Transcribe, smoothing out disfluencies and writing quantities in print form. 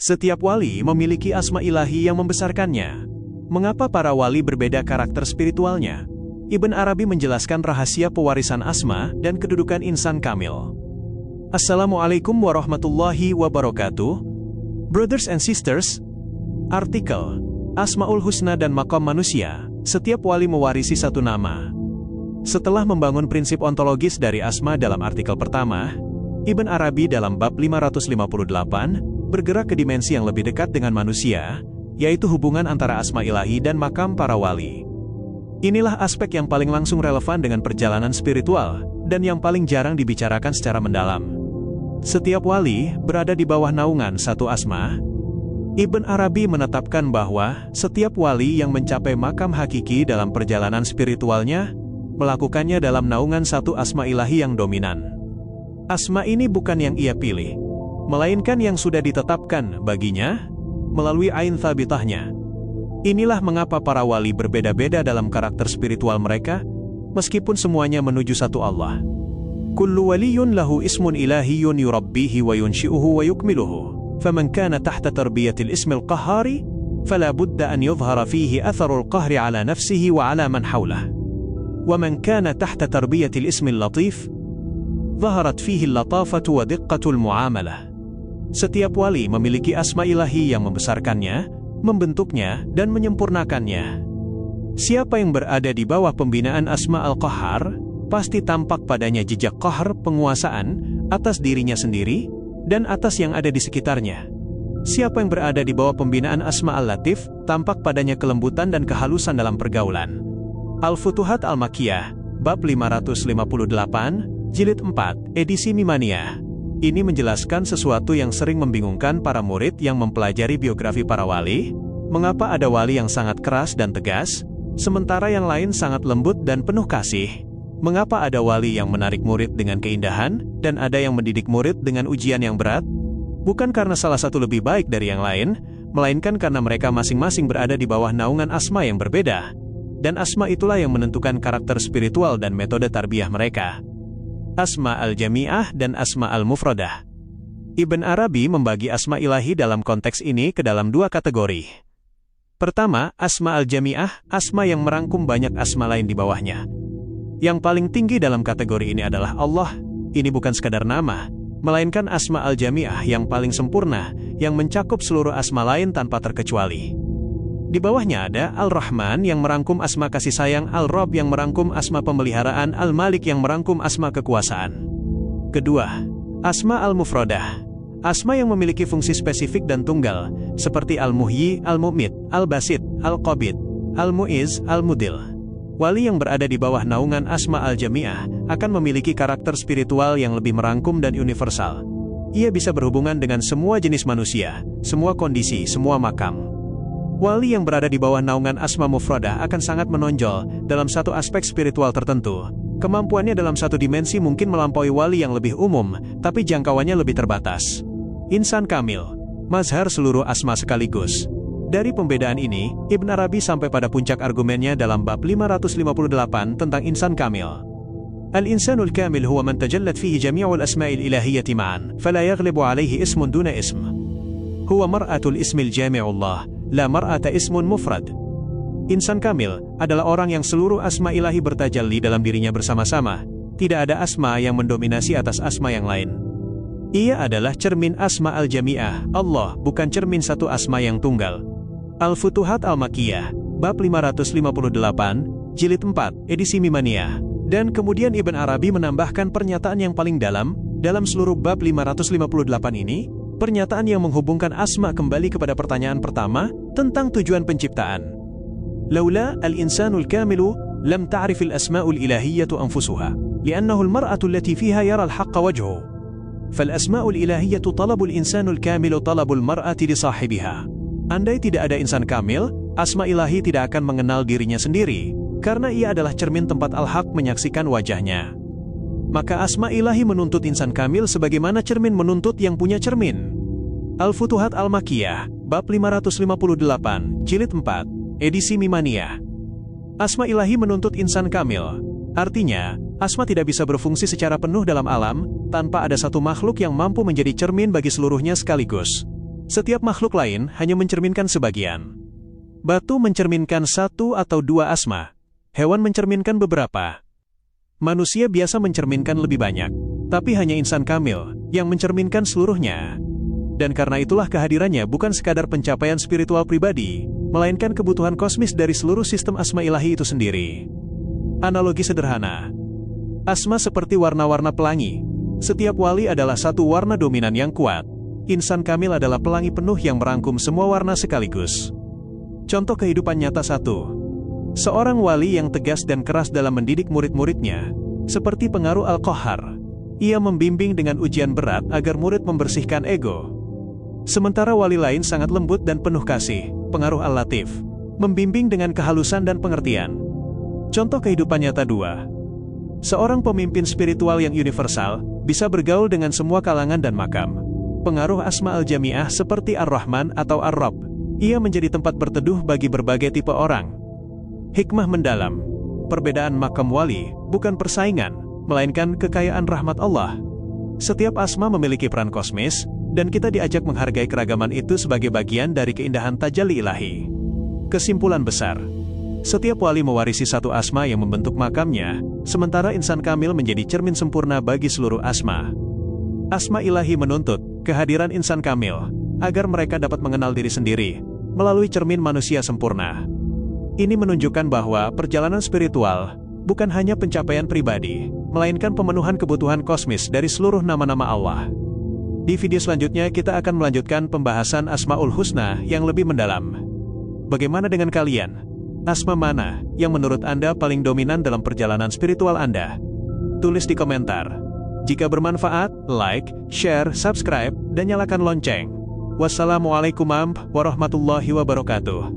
Setiap wali memiliki asma ilahi yang membesarkannya. Mengapa para wali berbeda karakter spiritualnya? Ibn Arabi menjelaskan rahasia pewarisan asma dan kedudukan insan kamil. Assalamualaikum warahmatullahi wabarakatuh. Brothers and sisters, artikel Asmaul Husna dan Maqam Manusia. Setiap wali mewarisi satu nama. Setelah membangun prinsip ontologis dari asma dalam artikel pertama, Ibn Arabi dalam bab 558 bergerak ke dimensi yang lebih dekat dengan manusia, yaitu hubungan antara asma ilahi dan makam para wali. Inilah aspek yang paling langsung relevan dengan perjalanan spiritual, dan yang paling jarang dibicarakan secara mendalam. Setiap wali berada di bawah naungan satu asma. Ibn Arabi menetapkan bahwa setiap wali yang mencapai makam hakiki dalam perjalanan spiritualnya, melakukannya dalam naungan satu asma ilahi yang dominan. Asma ini bukan yang ia pilih, melainkan yang sudah ditetapkan baginya melalui ain thabitahnya. Inilah mengapa para wali berbeda-beda dalam karakter spiritual mereka, meskipun semuanya menuju satu Allah. Kullu waliyun lahu ismun ilahiyun yurabbihi wa yunshi'uhu wa yukmiluhu, faman kana tahta tarbiyatil ismil qahari, fala budda an yuzhara fihi atharul qahri ala nafsihi wa ala man hawlah. Wa man kana tahta tarbiyatil ismil latif, zaharat fihi al-latafatu wa diqqatul muamalah. Setiap wali memiliki asma ilahi yang membesarkannya, membentuknya, dan menyempurnakannya. Siapa yang berada di bawah pembinaan asma al-qahar, pasti tampak padanya jejak qahar penguasaan atas dirinya sendiri, dan atas yang ada di sekitarnya. Siapa yang berada di bawah pembinaan asma al-latif, tampak padanya kelembutan dan kehalusan dalam pergaulan. Al-Futuhat Al-Makkiyah, bab 558, jilid 4, edisi Mimaniyah. Ini menjelaskan sesuatu yang sering membingungkan para murid yang mempelajari biografi para wali. Mengapa ada wali yang sangat keras dan tegas, sementara yang lain sangat lembut dan penuh kasih? Mengapa ada wali yang menarik murid dengan keindahan, dan ada yang mendidik murid dengan ujian yang berat? Bukan karena salah satu lebih baik dari yang lain, melainkan karena mereka masing-masing berada di bawah naungan asma yang berbeda. Dan asma itulah yang menentukan karakter spiritual dan metode tarbiyah mereka. Asma al-Jami'ah dan Asma al-Mufradah. Ibn Arabi membagi asma ilahi dalam konteks ini ke dalam dua kategori. Pertama, Asma al-Jami'ah, asma yang merangkum banyak asma lain di bawahnya. Yang paling tinggi dalam kategori ini adalah Allah. Ini bukan sekadar nama, melainkan Asma al-Jami'ah yang paling sempurna, yang mencakup seluruh asma lain tanpa terkecuali. Di bawahnya ada Al-Rahman yang merangkum asma kasih sayang, Al-Rabb yang merangkum asma pemeliharaan, Al-Malik yang merangkum asma kekuasaan. Kedua, Asma al-Mufradah, asma yang memiliki fungsi spesifik dan tunggal, seperti Al-Muhyi, Al-Mu'mit, Al-Basit, Al-Qabid, Al-Mu'iz, Al-Mudil. Wali yang berada di bawah naungan Asma al-Jami'ah akan memiliki karakter spiritual yang lebih merangkum dan universal. Ia bisa berhubungan dengan semua jenis manusia, semua kondisi, semua makam. Wali yang berada di bawah naungan Asma Mufradah akan sangat menonjol dalam satu aspek spiritual tertentu. Kemampuannya dalam satu dimensi mungkin melampaui wali yang lebih umum, tapi jangkauannya lebih terbatas. Insan kamil, mazhar seluruh asma sekaligus. Dari pembedaan ini, Ibn Arabi sampai pada puncak argumennya dalam bab 558 tentang insan kamil. Al-insanul kamil huwa man tajallat fihi jami'ul asma'il ilahiyyati ma'an, fala yaghlibu alaihi ismun duna ism. Huwa mar'atul ismil jami'ullah, la mar'ata ismun mufrad. Insan kamil adalah orang yang seluruh asma ilahi bertajalli dalam dirinya bersama-sama. Tidak ada asma yang mendominasi atas asma yang lain. Ia adalah cermin Asma al-Jami'ah, Allah, bukan cermin satu asma yang tunggal. Al-Futuhat Al-Makkiyah, bab 558, jilid 4, edisi Mimaniyah. Dan kemudian Ibn Arabi menambahkan pernyataan yang paling dalam seluruh bab 558 ini, pernyataan yang menghubungkan asma kembali kepada pertanyaan pertama tentang tujuan penciptaan. Laula al-insanul kamilu lam ta'rif al-asma'ul ilahiyyatu anfusuha, li'annahu al-mar'atu allati fiha yara al-haqqa wajhu. Fal-asma'ul ilahiyyatu talabul insanul kamilu talabul mar'ati li sahibiha. Andai tidak ada insan kamil, asma ilahi tidak akan mengenal dirinya sendiri, karena ia adalah cermin tempat al-haq menyaksikan wajahnya. Maka asma ilahi menuntut insan kamil sebagaimana cermin menuntut yang punya cermin. Al-Futuhat Al-Makkiyah, bab 558, jilid 4, edisi Mimaniyah. Asma ilahi menuntut insan kamil. Artinya, asma tidak bisa berfungsi secara penuh dalam alam, tanpa ada satu makhluk yang mampu menjadi cermin bagi seluruhnya sekaligus. Setiap makhluk lain hanya mencerminkan sebagian. Batu mencerminkan satu atau dua asma, hewan mencerminkan beberapa. Manusia biasa mencerminkan lebih banyak, tapi hanya insan kamil yang mencerminkan seluruhnya. Dan karena itulah kehadirannya bukan sekadar pencapaian spiritual pribadi, melainkan kebutuhan kosmis dari seluruh sistem asma ilahi itu sendiri. Analogi sederhana. Asma seperti warna-warna pelangi. Setiap wali adalah satu warna dominan yang kuat. Insan kamil adalah pelangi penuh yang merangkum semua warna sekaligus. Contoh kehidupan nyata 1. Seorang wali yang tegas dan keras dalam mendidik murid-muridnya, seperti pengaruh Al-Qahar. Ia membimbing dengan ujian berat agar murid membersihkan ego. Sementara wali lain sangat lembut dan penuh kasih, pengaruh Al-Latif, membimbing dengan kehalusan dan pengertian. Contoh kehidupan nyata 2. Seorang pemimpin spiritual yang universal, bisa bergaul dengan semua kalangan dan makam. Pengaruh Asma Al-Jami'ah seperti Ar-Rahman atau Ar-Rabb. Ia menjadi tempat berteduh bagi berbagai tipe orang. Hikmah mendalam. Perbedaan makam wali bukan persaingan, melainkan kekayaan rahmat Allah. Setiap asma memiliki peran kosmis, dan kita diajak menghargai keragaman itu sebagai bagian dari keindahan tajalli ilahi. Kesimpulan besar. Setiap wali mewarisi satu asma yang membentuk makamnya, sementara insan kamil menjadi cermin sempurna bagi seluruh asma. Asma ilahi menuntut kehadiran insan kamil, agar mereka dapat mengenal diri sendiri, melalui cermin manusia sempurna. Ini menunjukkan bahwa perjalanan spiritual bukan hanya pencapaian pribadi, melainkan pemenuhan kebutuhan kosmis dari seluruh nama-nama Allah. Di video selanjutnya kita akan melanjutkan pembahasan Asmaul Husna yang lebih mendalam. Bagaimana dengan kalian? Asma mana yang menurut Anda paling dominan dalam perjalanan spiritual Anda? Tulis di komentar. Jika bermanfaat, like, share, subscribe, dan nyalakan lonceng. Wassalamualaikum warahmatullahi wabarakatuh.